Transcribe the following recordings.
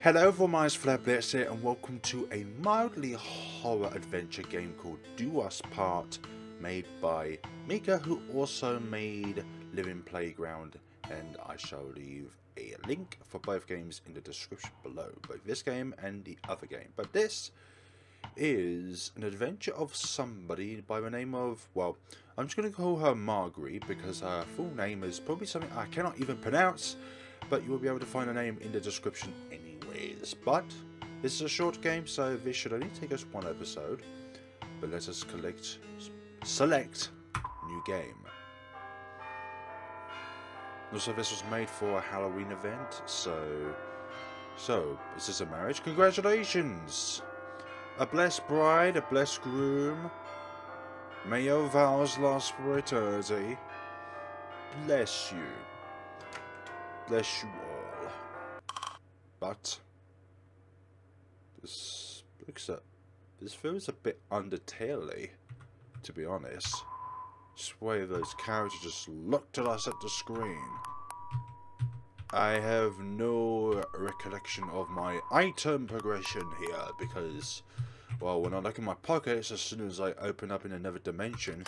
Hello everyone, my name is FlareBlitzed here and welcome to a mildly horror adventure game called Do Us Part, made by Meaka, who also made Living Playground, and I shall leave a link for both games in the description below, both this game and the other game. But this is an adventure of somebody by the name of, well, I'm just going to call her Margerita because her full name is probably something I cannot even pronounce, but you will be able to find her name in the description anyways. But this is a short game, so this should only take us one episode. But let us select new game. Also, this was made for a Halloween event, so is this a marriage? Congratulations! A blessed bride, a blessed groom. May your vows last for eternity. Bless you. Bless you all. But this feels a bit Undertale-y, to be honest. Just the way those characters just looked at us at the screen. I have no recollection of my item progression here because, well, when I look in my pockets, as soon as I open up in another dimension,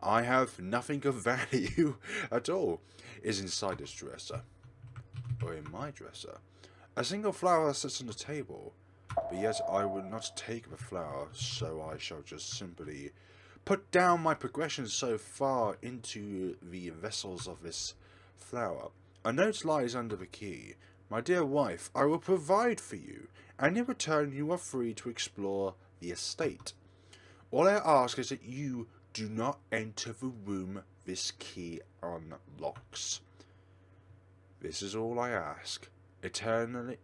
I have nothing of value at all is inside this dresser. Or in my dresser. A single flower sits on the table, but yet I will not take the flower, so I shall just simply put down my progression so far into the vessels of this flower. A note lies under the key. My dear wife, I will provide for you, and in return you are free to explore the estate. All I ask is that you do not enter the room this key unlocks. This is all I ask. Eternally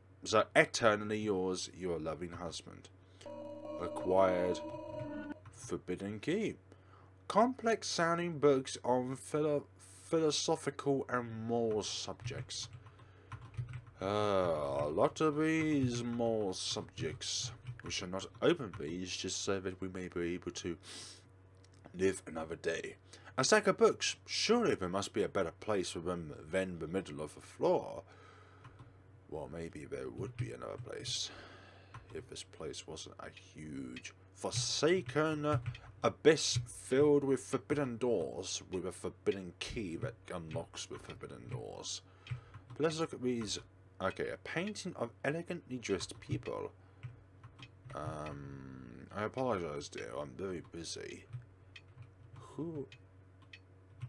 yours, your loving husband. Acquired forbidden key. Complex sounding books on philosophical and moral subjects. A lot of these moral subjects. We shall not open these just so that we may be able to live another day. A stack of books. Surely there must be a better place for them than the middle of the floor. Well, maybe there would be another place if this place wasn't a huge, forsaken abyss filled with forbidden doors, with a forbidden key that unlocks the forbidden doors. But let's look at these. Okay, a painting of elegantly dressed people. I apologize, dear. I'm very busy. Who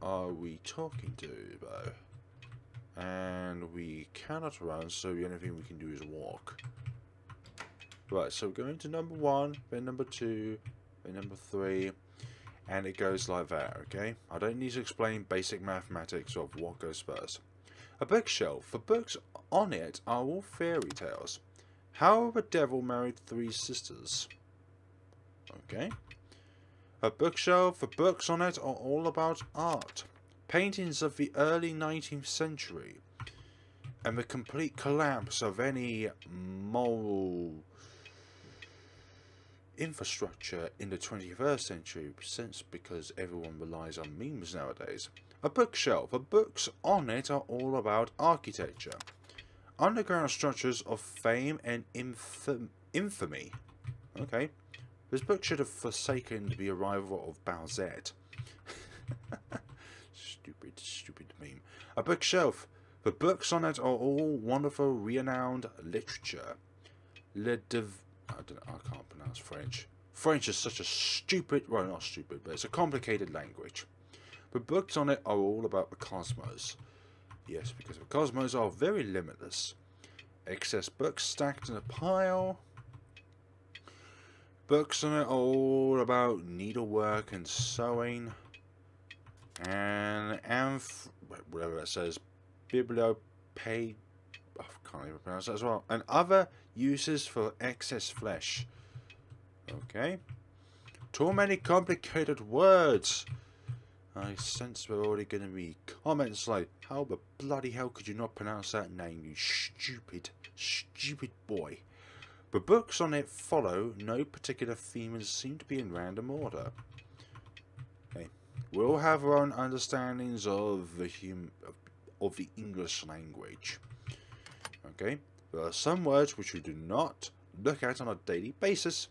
are we talking to, though? And we cannot run, so the only thing we can do is walk. Right, so we're going to number 1, then number 2, then number 3, and it goes like that, okay? I don't need to explain basic mathematics of what goes first. A bookshelf. The books on it are all fairy tales. How the devil married 3 sisters. Okay. A bookshelf. The books on it are all about art. Paintings of the early 19th century. And the complete collapse of any moral infrastructure in the 21st century, since because everyone relies on memes nowadays. A bookshelf. The books on it are all about architecture. Underground structures of fame and infamy. Okay. This book should have forsaken the arrival of Bowsette. Stupid meme. A bookshelf. The books on it are all wonderful, renowned literature. I can't pronounce French. French is such a stupid, well, not stupid, but it's a complicated language. The books on it are all about the cosmos. Yes, because the cosmos are very limitless. Excess books stacked in a pile. Books on it are all about needlework and sewing. And whatever it says, I can't even pronounce that as well. And other uses for excess flesh. Okay. Too many complicated words. I sense we're already going to be comments like, how the bloody hell could you not pronounce that name, you stupid boy. The books on it follow no particular theme and seem to be in random order. Okay. We all have our own understandings of the English language. Okay. There are some words which you do not look at on a daily basis.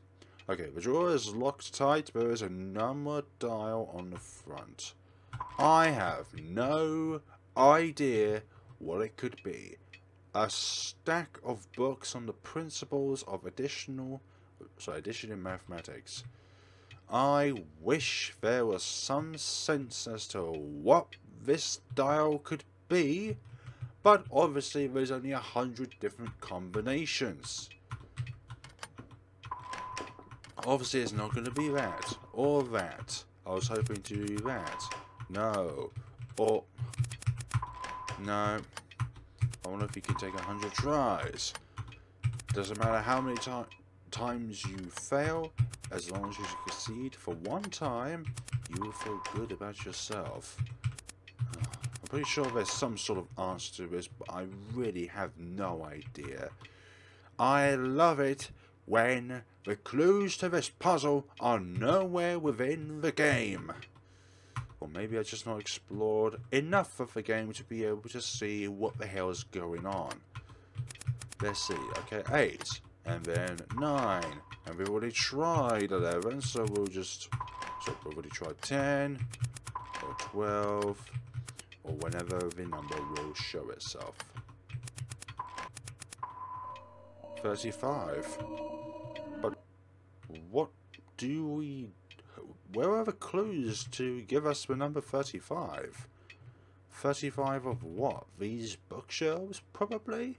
Okay, the drawer is locked tight. There is a number dial on the front. I have no idea what it could be. A stack of books on the principles of addition in mathematics. I wish there was some sense as to what this dial could be, but obviously there's only 100 different combinations. Obviously it's not going to be that, or that. I was hoping to do that. No. Or... no. I wonder if you can take 100 tries. Doesn't matter how many times you fail, as long as you succeed for one time, you will feel good about yourself. I'm pretty sure there's some sort of answer to this, but I really have no idea. I love it when the clues to this puzzle are nowhere within the game. Or maybe I just not explored enough of the game to be able to see what the hell is going on. Let's see. Okay, 8. And then 9. And we've already tried 11, so we'll just... so we've already tried 10. Or 12. Or whenever the number will show itself. 35. But what do we... where are the clues to give us the number 35? 35 of what? These bookshelves, probably?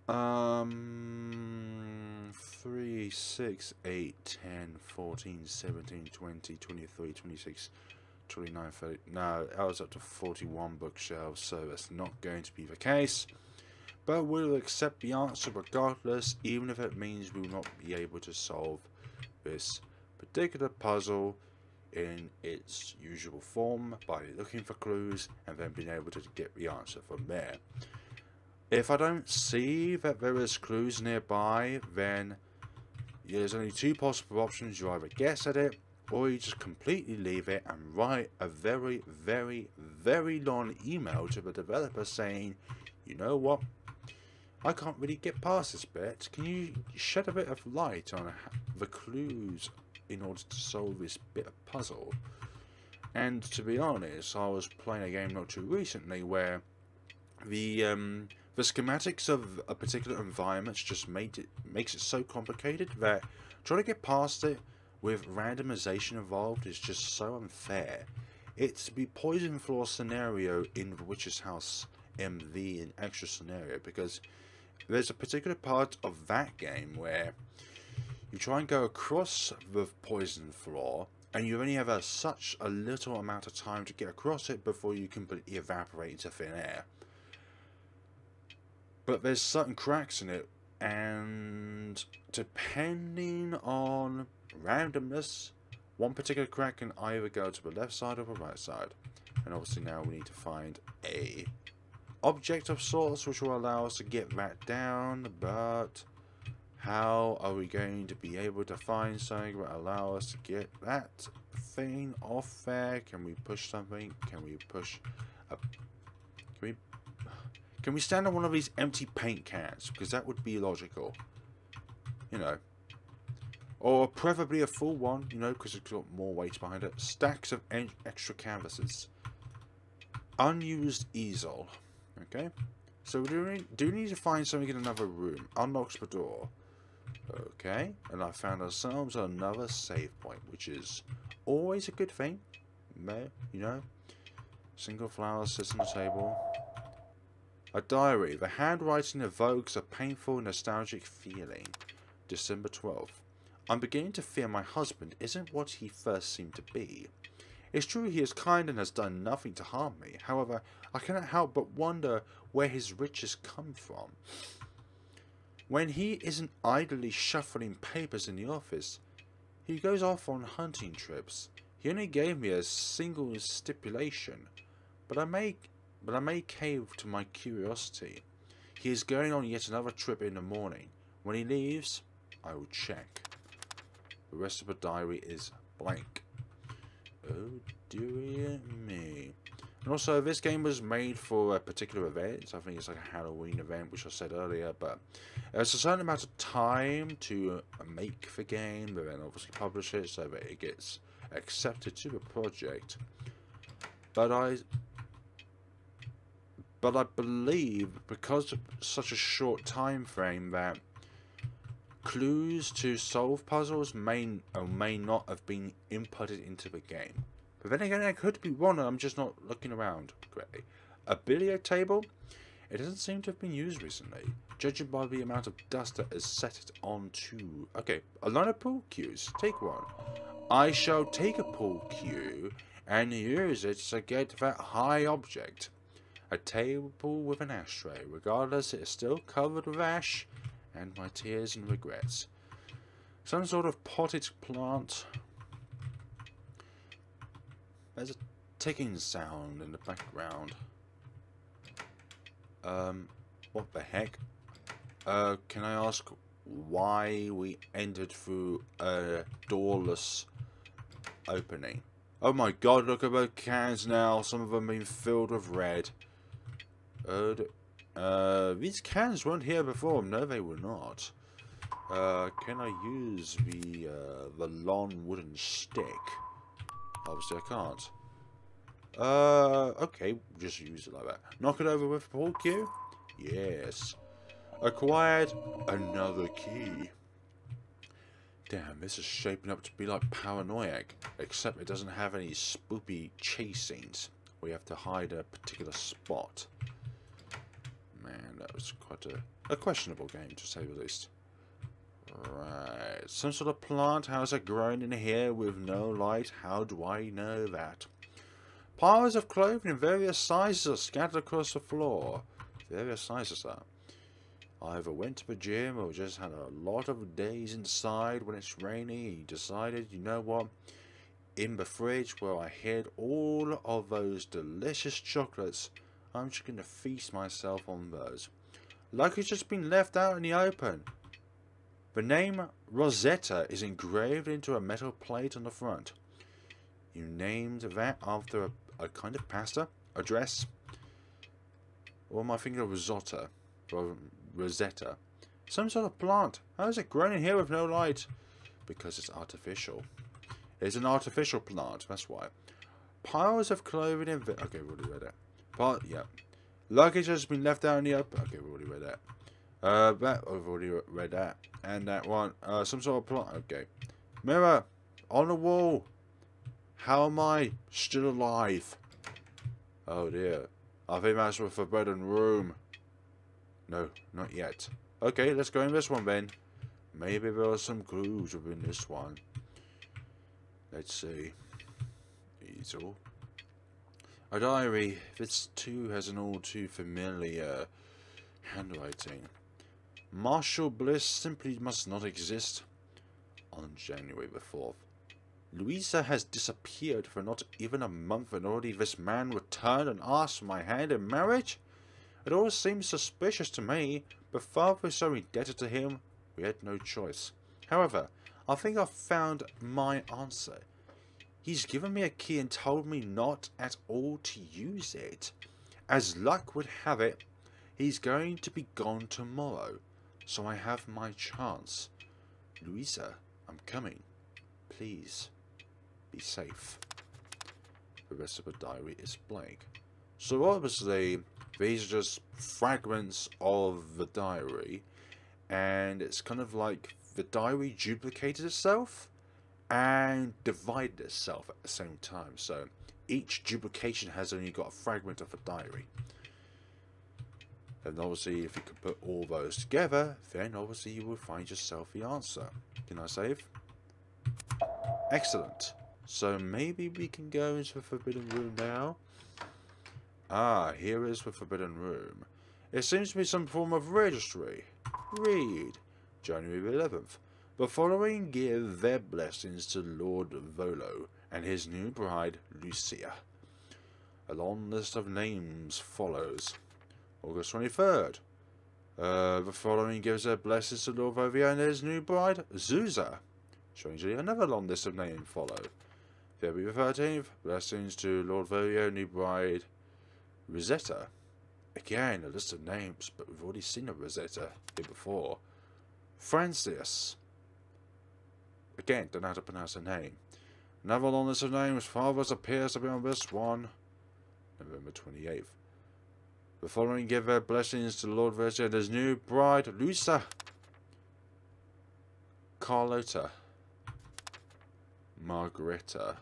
3, 6, 8, 10, 14, 17, 20, 23, 26, 29, 30... no, I was up to 41 bookshelves, so that's not going to be the case. But we'll accept the answer regardless, even if it means we will not be able to solve this particular puzzle in its usual form by looking for clues and then being able to get the answer from there. If I don't see that there is clues nearby, then there's only two possible options. You either guess at it, or you just completely leave it and write a very, very, very long email to the developer saying, you know what, I can't really get past this bit. Can you shed a bit of light on the clues in order to solve this bit of puzzle? And to be honest, I was playing a game not too recently where the schematics of a particular environment just makes it so complicated that trying to get past it with randomization involved is just so unfair. It's the poison floor scenario in the Witch's House MV an extra scenario, because there's a particular part of that game where you try and go across the poison floor and you only have such a little amount of time to get across it before you completely evaporate into thin air. But there's certain cracks in it, and depending on randomness, one particular crack can either go to the left side or the right side. And obviously now we need to find a object of sorts which will allow us to get that down, but how are we going to be able to find something that will allow us to get that thing off there? Can we push something? Can we push a... Can we stand on one of these empty paint cans? Because that would be logical. You know. Or preferably a full one, you know, because it's got more weight behind it. Stacks of extra canvases. Unused easel. Okay. So we do need to find something in another room. Unlocks the door. Okay. And I found ourselves another save point, which is always a good thing. You know. Single flower sits on the table. A diary. The handwriting evokes a painful, nostalgic feeling. December 12th. I'm beginning to fear my husband isn't what he first seemed to be. It's true he is kind and has done nothing to harm me. However, I cannot help but wonder where his riches come from. When he isn't idly shuffling papers in the office, he goes off on hunting trips. He only gave me a single stipulation, but I may cave to my curiosity. He is going on yet another trip in the morning. When he leaves, I will check. The rest of the diary is blank. Oh dear me. And also, this game was made for a particular event. I think it's like a Halloween event, which I said earlier. But there's a certain amount of time to make the game, but then obviously publish it so that it gets accepted to the project. But I believe, because of such a short time frame, that clues to solve puzzles may or may not have been inputted into the game. But then again, I could be wrong, and I'm just not looking around correctly. A billiard table? It doesn't seem to have been used recently, judging by the amount of dust that is set it onto. Okay, a line of pool cues. Take one. I shall take a pool cue and use it to get that high object. A table with an ashtray. Regardless, it is still covered with ash and my tears and regrets. Some sort of potted plant. There's a ticking sound in the background. What the heck? Can I ask why we entered through a doorless opening? Oh my god, look at the cans now. Some of them being filled with red. These cans weren't here before. No, they were not. Can I use the long wooden stick? Obviously, I can't. Okay, just use it like that. Knock it over with pool cue? Yes. Acquired another key. Damn, this is shaping up to be like Paranoiac, except it doesn't have any spoopy chase scenes where you have to hide a particular spot. Man, that was quite a questionable game, to say the least. Right, some sort of plant. How's it growing in here with no light? How do I know that? Piles of clothing in various sizes are scattered across the floor. Various sizes are. I either went to the gym or just had a lot of days inside when it's rainy. He decided, you know what? In the fridge where I hid all of those delicious chocolates, I'm just going to feast myself on those. Like it's just been left out in the open. The name Rosetta is engraved into a metal plate on the front. You named that after a kind of pasta? A dress? Or am I thinking of risotto? Or Rosetta? Some sort of plant. How is it growing in here with no light? Because it's artificial. It's an artificial plant, that's why. Piles of clothing in... Okay, we already read that. Yeah. Luggage has been left out in the open. Okay, we already read that. I've already read that. And that one. Some sort of plant. Okay. Mirror. On the wall. How am I still alive? Oh dear. I think that's the forbidden room. No, not yet. Okay, let's go in this one then. Maybe there are some clues within this one. Let's see. Easel. A diary. This too has an all too familiar handwriting. Marshall Bliss simply must not exist. On January the 4th. Louisa has disappeared for not even a month, and already this man returned and asked for my hand in marriage? It all seems suspicious to me, but father was so indebted to him, we had no choice. However, I think I've found my answer. He's given me a key and told me not at all to use it. As luck would have it, he's going to be gone tomorrow, so I have my chance. Louisa, I'm coming. Please, be safe. The rest of the diary is blank. So obviously, these are just fragments of the diary, and it's kind of like the diary duplicated itself and divided itself at the same time. So each duplication has only got a fragment of a diary. And obviously, if you could put all those together, then obviously you will find yourself the answer. Can I save? Excellent. So maybe we can go into the Forbidden Room now. Ah, here is the Forbidden Room. It seems to be some form of registry. Read. January 11th. The following give their blessings to Lord Volo and his new bride, Lucia. A long list of names follows. August 23rd. The following gives their blessings to Lord Volo and his new bride, Zuza. Strangely, another long list of names follow. February 13th. Blessings to Lord Volo, new bride, Rosetta. Again, a list of names, but we've already seen a Rosetta here before. Francis. Again, don't know how to pronounce her name. Another long list of names. Fathers appears to be on this one. November 28th. The following give their blessings to Lord Virgin and his new bride, Lusa. Carlota. Margerita.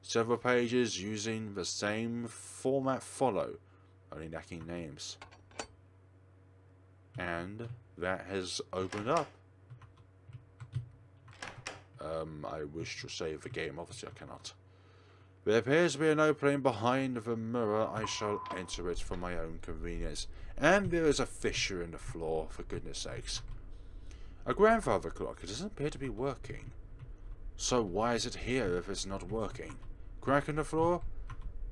Several pages using the same format follow, only lacking names. And that has opened up. I wish to save the game, obviously I cannot. There appears to be an opening behind the mirror. I shall enter it for my own convenience. And there is a fissure in the floor, for goodness sakes. A grandfather clock. It doesn't appear to be working. So why is it here if it's not working? Crack in the floor?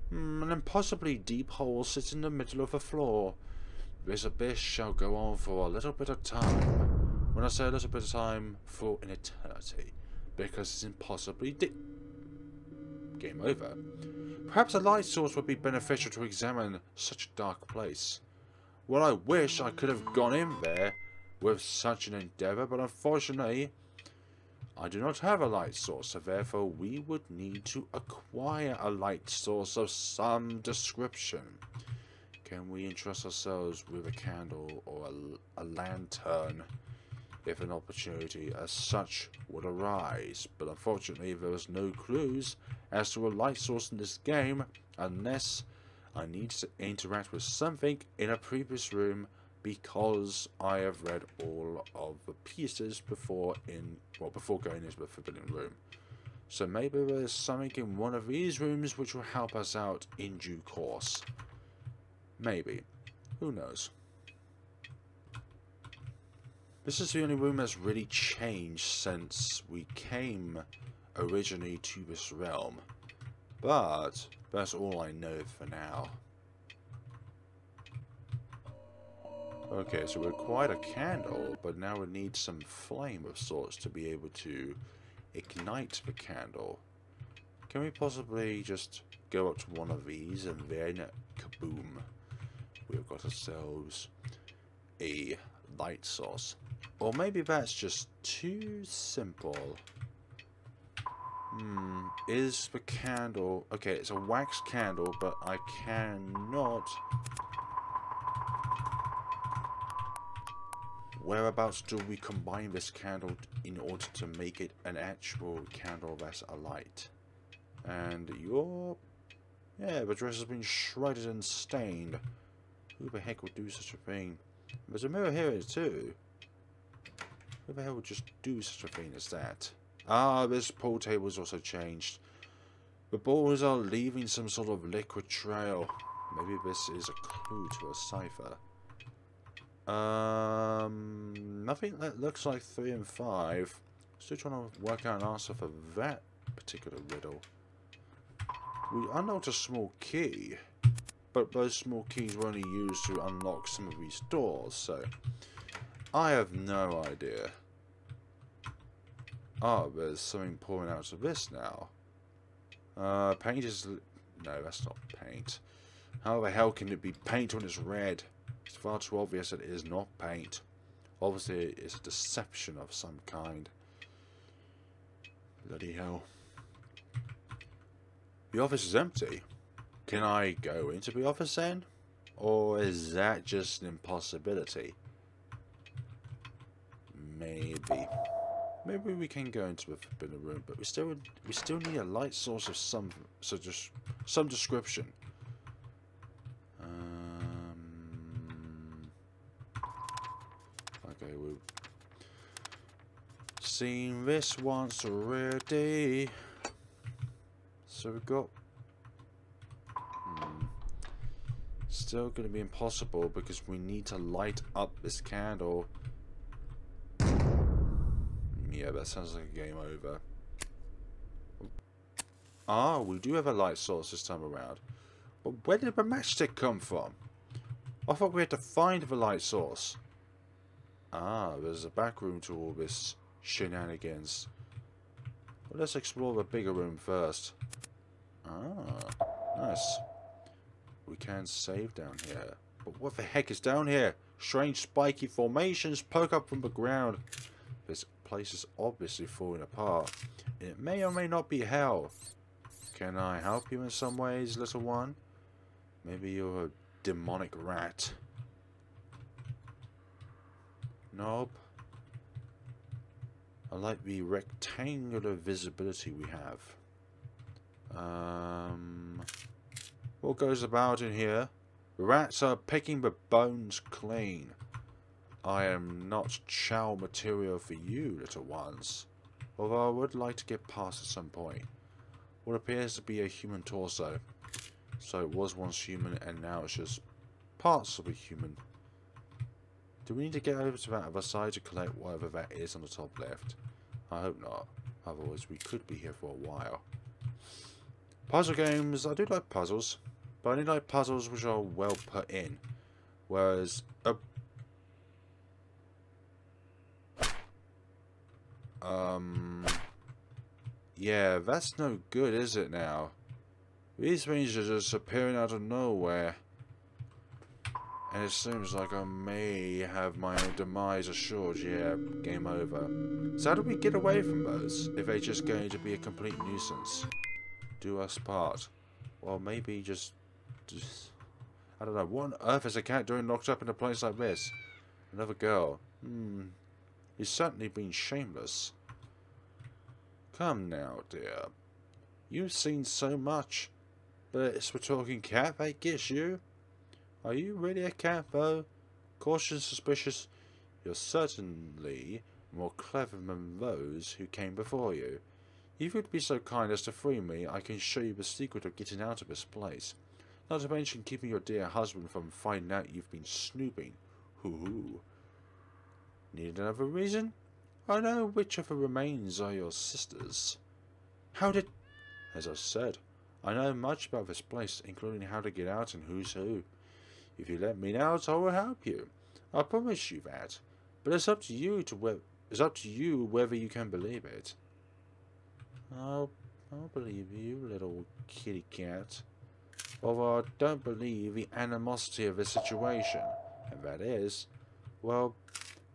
An impossibly deep hole sits in the middle of the floor. This abyss shall go on for a little bit of time. When I say a little bit of time, for an eternity. Because it's impossibly deep. Game over. Perhaps a light source would be beneficial to examine such a dark place. Well, I wish I could have gone in there with such an endeavour, but unfortunately, I do not have a light source, so therefore we would need to acquire a light source of some description. Can we entrust ourselves with a candle or a lantern if an opportunity as such would arise? But unfortunately there is no clues as to a light source in this game unless I need to interact with something in a previous room, because I have read all of the pieces before going into the Forbidden Room. So maybe there's something in one of these rooms which will help us out in due course. Maybe. Who knows? This is the only room that's really changed since we came originally to this realm. But that's all I know for now. Okay, so we acquired a candle, but now we need some flame of sorts to be able to ignite the candle. Can we possibly just go up to one of these and then kaboom, we've got ourselves a light source. Or maybe that's just too simple. Is the candle... Okay, it's a wax candle, but I cannot... Whereabouts do we combine this candle in order to make it an actual candle that's alight? And yeah, the dress has been shredded and stained. Who the heck would do such a thing? There's a mirror here too. Who the hell would just do such a thing as that? Ah, this pool table has also changed. The balls are leaving some sort of liquid trail. Maybe this is a clue to a cipher. Nothing that looks like 3 and 5. Still trying to work out an answer for that particular riddle. We unlocked a small key, but those small keys were only used to unlock some of these doors, so I have no idea. Oh, there's something pouring out of this now. Paint is... No, that's not paint. How the hell can it be paint when it's red? It's far too obvious that it is not paint. Obviously, it's a deception of some kind. Bloody hell. The office is empty. Can I go into the office then? Or is that just an impossibility? Maybe. Maybe we can go into the Forbidden Room, but we still need a light source of some description. Okay, we've seen this once already. So we've got... Still going to be impossible because we need to light up this candle. Yeah, that sounds like a game over. Ah, we do have a light source this time around. But where did the matchstick come from? I thought we had to find the light source. Ah, there's a back room to all this shenanigans. Well, let's explore the bigger room first. Ah, nice. we can save down here. But what the heck is down here? Strange spiky formations poke up from the ground. This place is obviously falling apart. It may or may not be hell. Can I help you in some ways, little one? Maybe you're a demonic rat. Nope. I like the rectangular visibility we have. What goes about in here? The rats are picking the bones clean. I am not chow material for you, little ones. Although I would like to get past at some point. What appears to be a human torso. So it was once human and now it's just parts of a human. Do we need to get over to that other side to collect whatever that is on the top left? I hope not. Otherwise we could be here for a while. Puzzle games. I do like puzzles. But I only like puzzles which are well put in. Whereas yeah, that's no good, is it now? These things are just appearing out of nowhere. And it seems like I may have my own demise assured. Yeah, game over. So how do we get away from those? If they're just going to be a complete nuisance? Do us part. Well, maybe just I don't know. What on earth is a cat doing locked up in a place like this? Another girl. He's certainly been shameless. Come now, dear. You've seen so much. But it's the talking cat that gets you. Are you really a cat, though? Cautious, suspicious. You're certainly more clever than those who came before you. If you'd be so kind as to free me, I can show you the secret of getting out of this place. Not to mention keeping your dear husband from finding out you've been snooping. Hoo-hoo. Need another reason? I know which of the remains are your sisters. How did... As I said, I know much about this place, including how to get out and who's who. If you let me out, I will help you. I promise you that. But it's up to you whether you can believe it. I'll believe you, little kitty cat. Although I don't believe the animosity of the situation. And that is, well,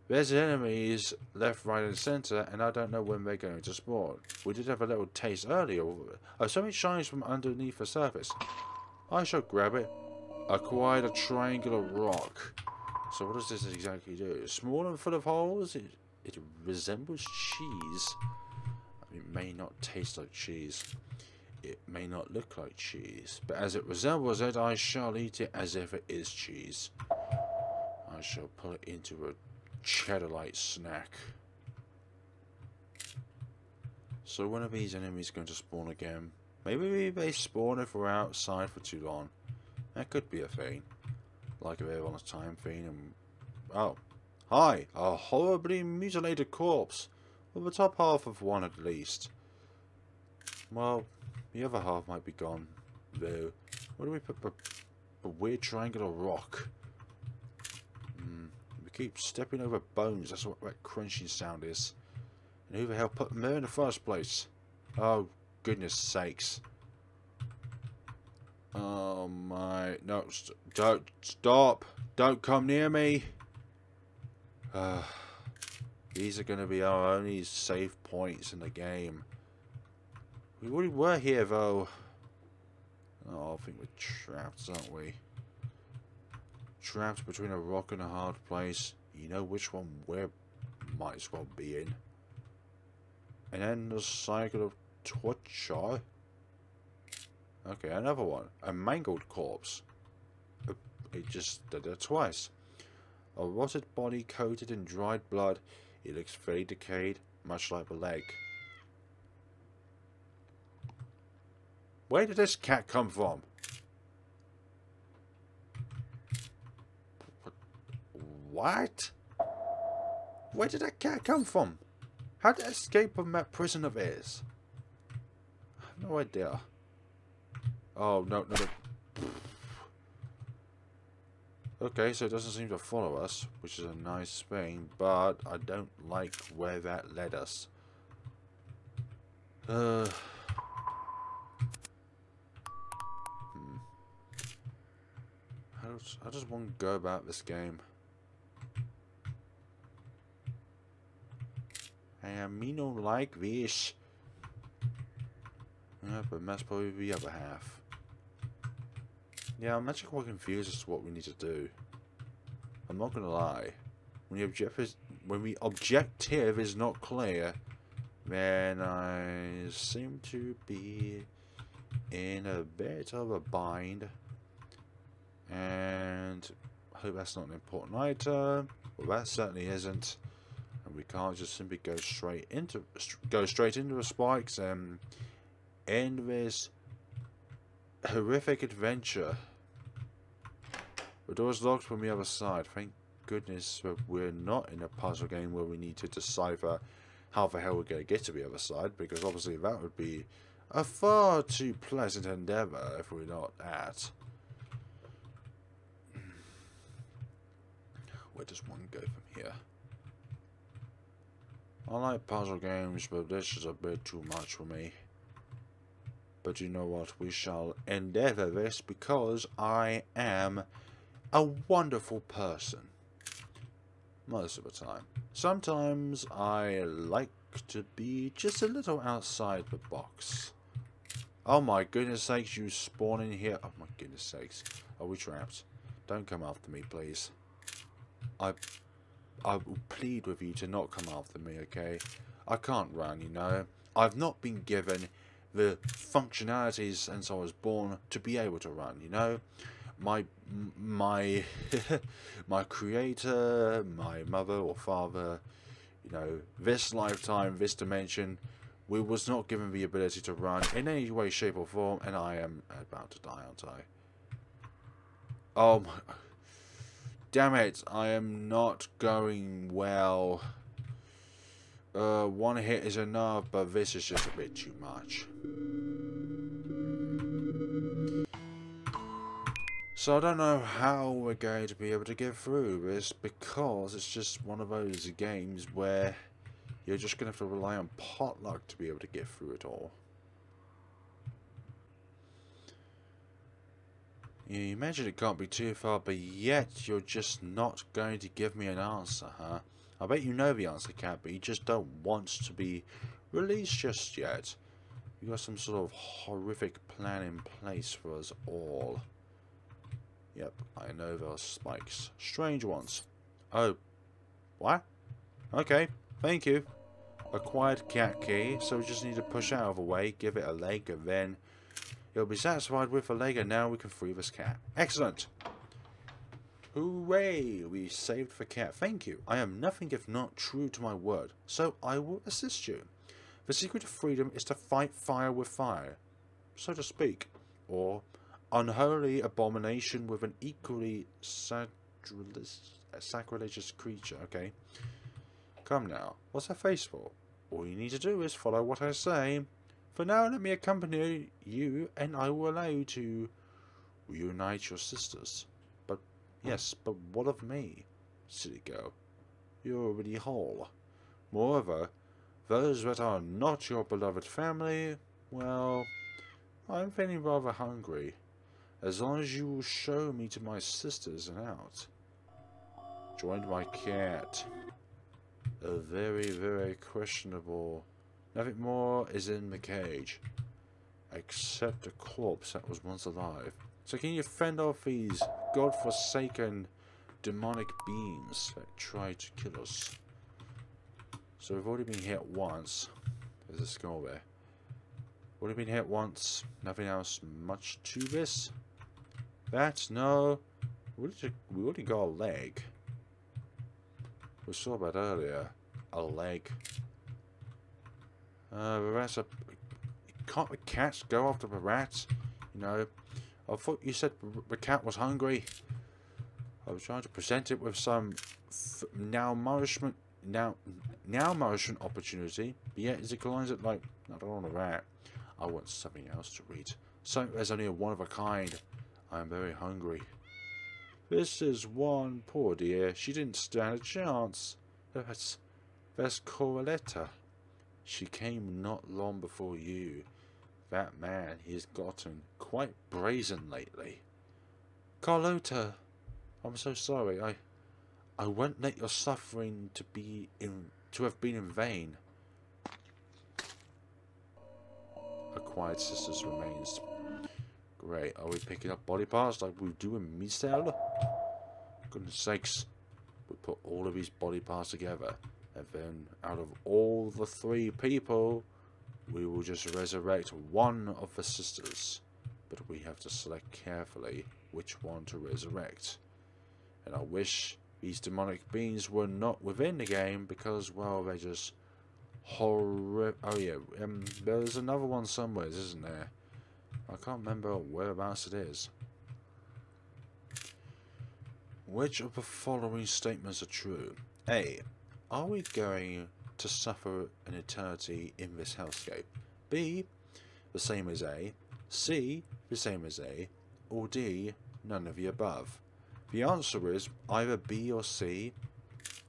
there's enemies left, right and centre, and I don't know when they're going to spawn. We did have a little taste earlier of something shines from underneath the surface. I shall grab it. Acquired a triangular rock. So what does this exactly do? Small and full of holes? It resembles cheese. It may not taste like cheese. It may not look like cheese. But as it resembles it, I shall eat it as if it is cheese. I shall put it into a cheddar-like snack. So when are these enemies going to spawn again? Maybe they spawn if we're outside for too long. That could be a thing. Like if they're on a time thing and... Oh. Hi! A horribly mutilated corpse. Well, the top half of one at least. Well, the other half might be gone, though. Where do we put the weird triangular rock? We keep stepping over bones. That's what that crunching sound is. And who the hell put them there in the first place? Oh, goodness sakes. Oh my... No, don't stop. Don't come near me. These are going to be our only safe points in the game. We already were here, though. Oh, I think we're trapped, aren't we? Trapped between a rock and a hard place. You know which one we might as well be in. And then the cycle of torture. Okay, another one. A mangled corpse. It just did it twice. A rotted body coated in dried blood. It looks very decayed, much like the leg. Where did this cat come from? What? Where did that cat come from? How did it escape from that prison of theirs? I have no idea. Oh, no. Okay, so it doesn't seem to follow us, which is a nice thing, but I don't like where that led us. How does one go about this game? Me no like this. Yeah, but that's probably the other half. Yeah, I'm actually quite confused as to what we need to do. I'm not gonna lie. When the objective is not clear, then I seem to be in a bit of a bind. And I hope that's not an important item. Well, that certainly isn't. And we can't just simply go straight into the spikes and end this horrific adventure. The door's locked from the other side. Thank goodness that we're not in a puzzle game where we need to decipher how the hell we're going to get to the other side, because obviously that would be a far too pleasant endeavour if we're not at. Where does one go from here? I like puzzle games, but this is a bit too much for me. But you know what? We shall endeavour this because I am a wonderful person. Most of the time. Sometimes I like to be just a little outside the box. Oh my goodness sakes, you spawn in here. Oh my goodness sakes. Are we trapped? Don't come after me, please. I will plead with you to not come after me, okay? I can't run, you know. I've not been given the functionalities since I was born to be able to run, you know. My my creator, my mother or father, you know, this lifetime, this dimension, we was not given the ability to run in any way, shape or form, and I am about to die, aren't I? Oh my... Damn it, I am not going well. One hit is enough, but this is just a bit too much. So I don't know how we're going to be able to get through this, because it's just one of those games where you're just going to have to rely on potluck to be able to get through it all. You imagine it can't be too far, but yet you're just not going to give me an answer, huh? I bet you know the answer, Cat, but you just don't want to be released just yet. You got some sort of horrific plan in place for us all. Yep, I know those spikes. Strange ones. Oh. What? Okay, thank you. Acquired cat key, so we just need to push out of the way, give it a leg, and then it'll be satisfied with a leg, and now we can free this cat. Excellent! Hooray! We saved the cat. Thank you. I am nothing if not true to my word, so I will assist you. The secret of freedom is to fight fire with fire, so to speak, or unholy abomination with an equally sacrilegious creature. Okay. Come now. What's that face for? All you need to do is follow what I say. For now, let me accompany you, and I will allow you to reunite your sisters. But, yes, but what of me? Silly girl. You're already whole. Moreover, those that are not your beloved family, well, I'm feeling rather hungry. As long as you will show me to my sisters and out. Joined my cat. A very, very questionable... Nothing more is in the cage. Except a corpse that was once alive. So can you fend off these godforsaken demonic beings that try to kill us? So we've already been hit once. There's a skull there. Already been hit once. Nothing else much to this. That, no. We already got a leg. We saw that earlier. A leg. The rats are... Can't the cats go after the rats? You know, I thought you said the cat was hungry. I was trying to present it with some nourishment opportunity, but yet it declines it like, I don't want a rat. I want something else to eat. Something there's only a one of a kind. I am very hungry. This is one poor dear. She didn't stand a chance. That's Coraletta. She came not long before you. That man, he has gotten quite brazen lately. Carlota, I'm so sorry. I won't let your suffering to have been in vain. Acquired sister's remains. Great. Are we picking up body parts like we do in Micelle? Goodness sakes. We put all of these body parts together. And then out of all the 3 people, we will just resurrect one of the sisters. But we have to select carefully which one to resurrect. And I wish these demonic beings were not within the game because, well, they just horrible. Oh yeah, there's another one somewhere, isn't there? I can't remember whereabouts it is. Which of the following statements are true? A. Are we going to suffer an eternity in this hellscape? B. The same as A. C. The same as A. Or D. None of the above. The answer is either B or C.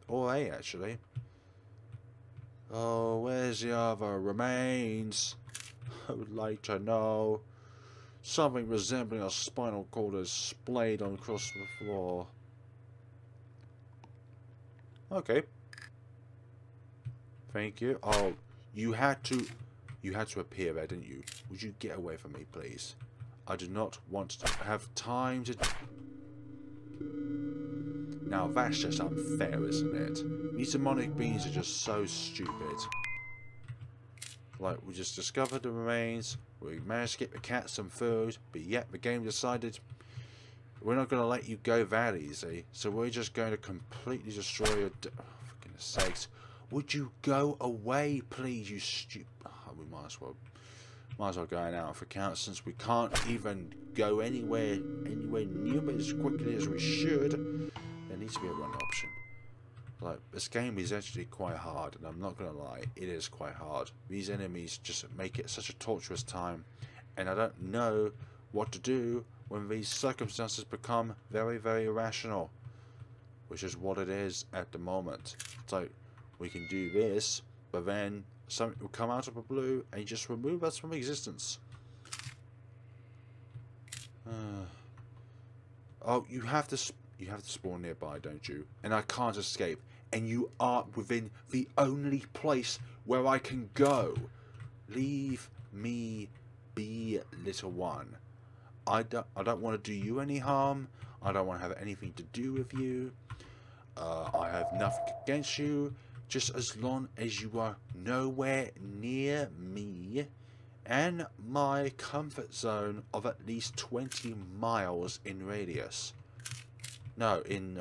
Or A, actually. Oh, where's the other remains? I would like to know. Something resembling a spinal cord is splayed across the floor. Okay. Thank you. Oh, you had to appear there, didn't you? Would you get away from me, please? I do not want to have time to... Now that's just unfair, isn't it? These demonic beings are just so stupid. Like, we just discovered the remains, we managed to get the cat some food, but yet the game decided we're not going to let you go that easy, so we're just going to completely destroy your... Oh, for goodness sakes. Would you go away, please, you stupid... Oh, we might as well go out for count, since we can't even go anywhere near it as quickly as we should. There needs to be a run option. Like, this game is actually quite hard, and I'm not going to lie, it is quite hard. These enemies just make it such a torturous time, and I don't know what to do when these circumstances become very, very irrational. Which is what it is at the moment. It's like, we can do this, but then something will come out of the blue and just remove us from existence. Oh, you have to spawn nearby, don't you? And I can't escape. And you are within the only place where I can go. Leave me be, little one. I don't want to do you any harm. I don't want to have anything to do with you. I have nothing against you. Just as long as you are nowhere near me and my comfort zone of at least 20 miles in radius. No, in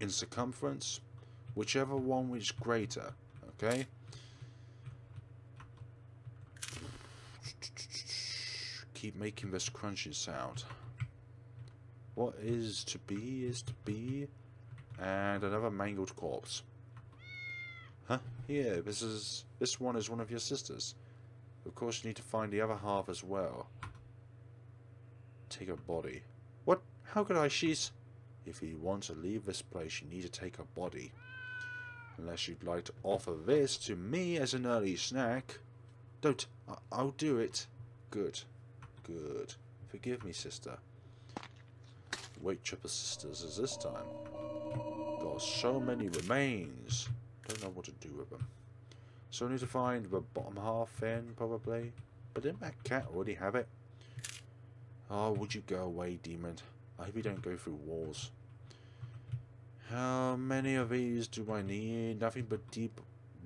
circumference, whichever one is greater. Okay. Keep making this crunching sound. What is to be is to be, and another mangled corpse. Huh? Here, this one is one of your sisters. Of course, you need to find the other half as well. Take her body. What? How could I? She's... If you want to leave this place, you need to take her body. Unless you'd like to offer this to me as an early snack. Don't. I'll do it. Good. Good. Forgive me, sister. Which of the sisters is this time? Got so many remains. Don't know what to do with them. So I need to find the bottom half then, probably. But didn't that cat already have it? Oh, would you go away, demon? I hope you don't go through walls. How many of these do I need? Nothing but deep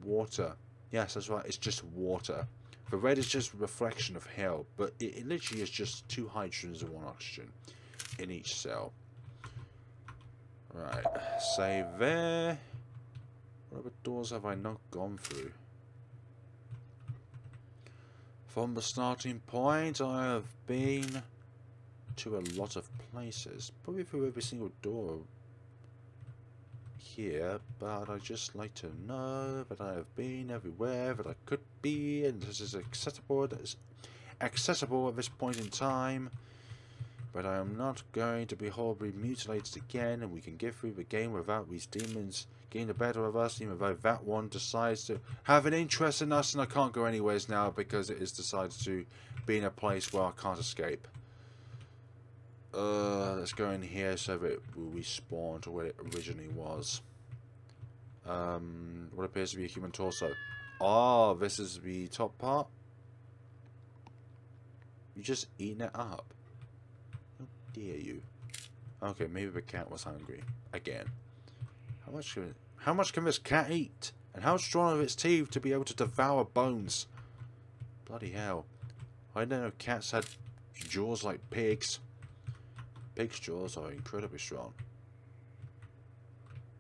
water. Yes, that's right. It's just water. The red is just a reflection of hell, but it literally is just 2 hydrogens and 1 oxygen in each cell. Right, save there. What other doors have I not gone through? From the starting point, I have been to a lot of places. Probably through every single door here, but I'd just like to know that I have been everywhere that I could be, and this is accessible at this point in time. But I am not going to be horribly mutilated again, and we can get through the game without these demons getting the better of us, even though that one decides to have an interest in us, and I can't go anywhere now because it has decided to be in a place where I can't escape. Let's go in here so that it will respawn to where it originally was. What appears to be a human torso. Oh, this is the top part? You just eating it up. How dare you? Okay, maybe the cat was hungry. Again. How much can this cat eat? And how strong are its teeth to be able to devour bones? Bloody hell. I didn't know cats had jaws like pigs. Pigs' jaws are incredibly strong.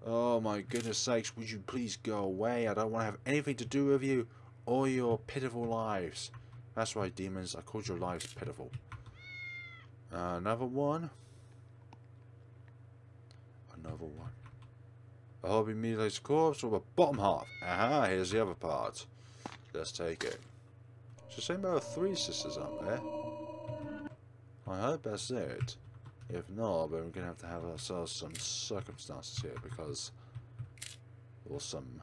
Oh my goodness sakes, would you please go away? I don't want to have anything to do with you or your pitiful lives. That's right, demons, I called your lives pitiful. Another one. Another one. A horribly mutilated corpse with a bottom half. Aha, here's the other part. Let's take it. It's the same about 3 sisters up there. I hope that's it. If not, then we're going to have ourselves some circumstances here because... or some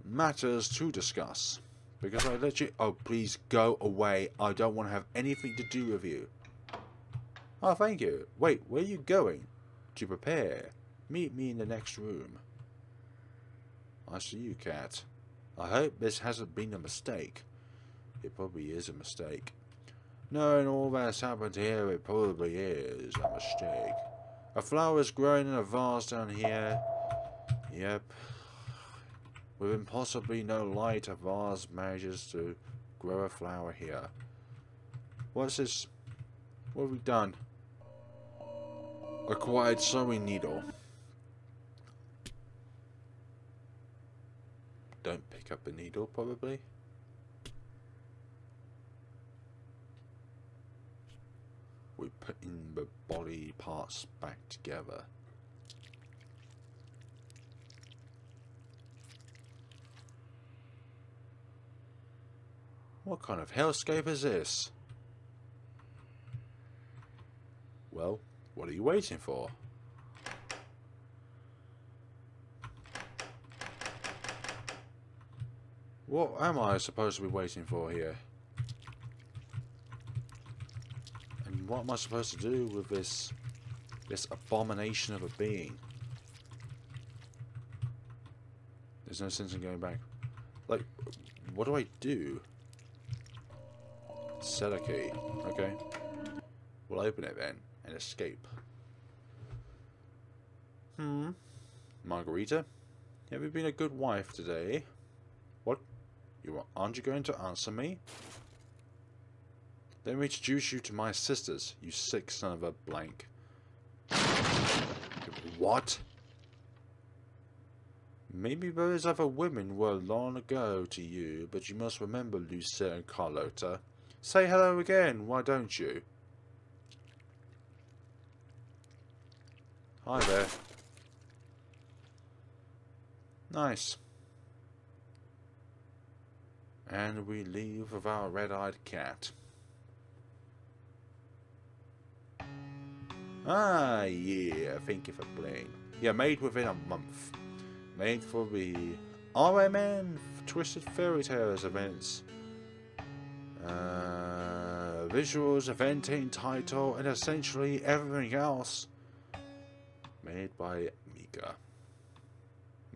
matters to discuss. Because I let you... Oh, please go away. I don't want to have anything to do with you. Oh, thank you. Wait, where are you going? To prepare. Meet me in the next room. I see you, cat. I hope this hasn't been a mistake. It probably is a mistake. Knowing all that's happened here, it probably is a mistake. A flower is growing in a vase down here. Yep. With impossibly no light, a vase manages to grow a flower here. What's this? What have we done? Acquired sewing needle. Don't pick up the needle, probably. We're putting the body parts back together. What kind of hellscape is this? Well, what are you waiting for? What am I supposed to be waiting for here? And what am I supposed to do with this abomination of a being? There's no sense in going back. Like, what do I do? Set a key. Okay. We'll open it then and escape. Margerita, have you been a good wife today? What? Aren't you going to answer me? Let me introduce you to my sisters, you sick son of a blank. What? Maybe those other women were long ago to you, but you must remember Lucia and Carlota. Say hello again, why don't you? Hi there. Nice. And we leave with our red-eyed cat. Ah, yeah, thank you for playing. Yeah, made within a month. Made for the RMN Twisted Fairy Tales events. Visuals, eventing, title, and essentially everything else. Made by Meaka.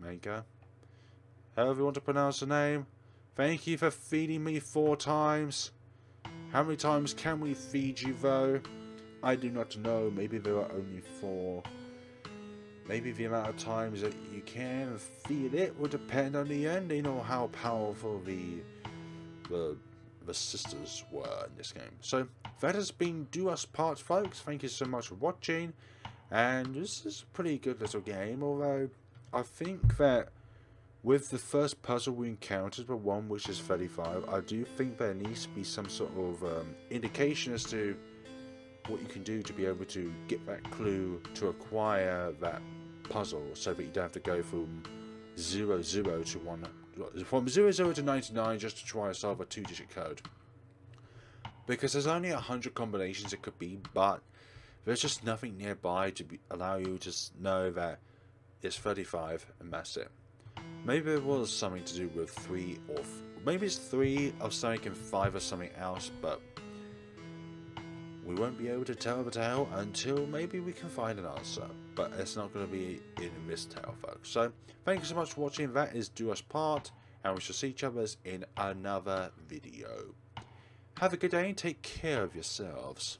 Meaka? However you want to pronounce the name. Thank you for feeding me 4 times. How many times can we feed you though? I do not know. Maybe there are only 4. Maybe the amount of times that you can feed it will depend on the ending or how powerful the sisters were in this game. So that has been Do Us Part, folks. Thank you so much for watching. And this is a pretty good little game, although I think that with the first puzzle we encountered, the one which is 35, I do think there needs to be some sort of indication as to what you can do to be able to get that clue to acquire that puzzle, so that you don't have to go from 00 to 1, from 00 to 99 just to try and solve a 2-digit code. Because there's only 100 combinations it could be, but there's just nothing nearby to allow you to know that it's 35 and that's it. Maybe it was something to do with 3 or... maybe it's 3 of something and 5 of something else, but... we won't be able to tell the tale until maybe we can find an answer. But it's not going to be in this tale, folks. So, thank you so much for watching. That is Do Us Part, and we shall see each other in another video. Have a good day and take care of yourselves.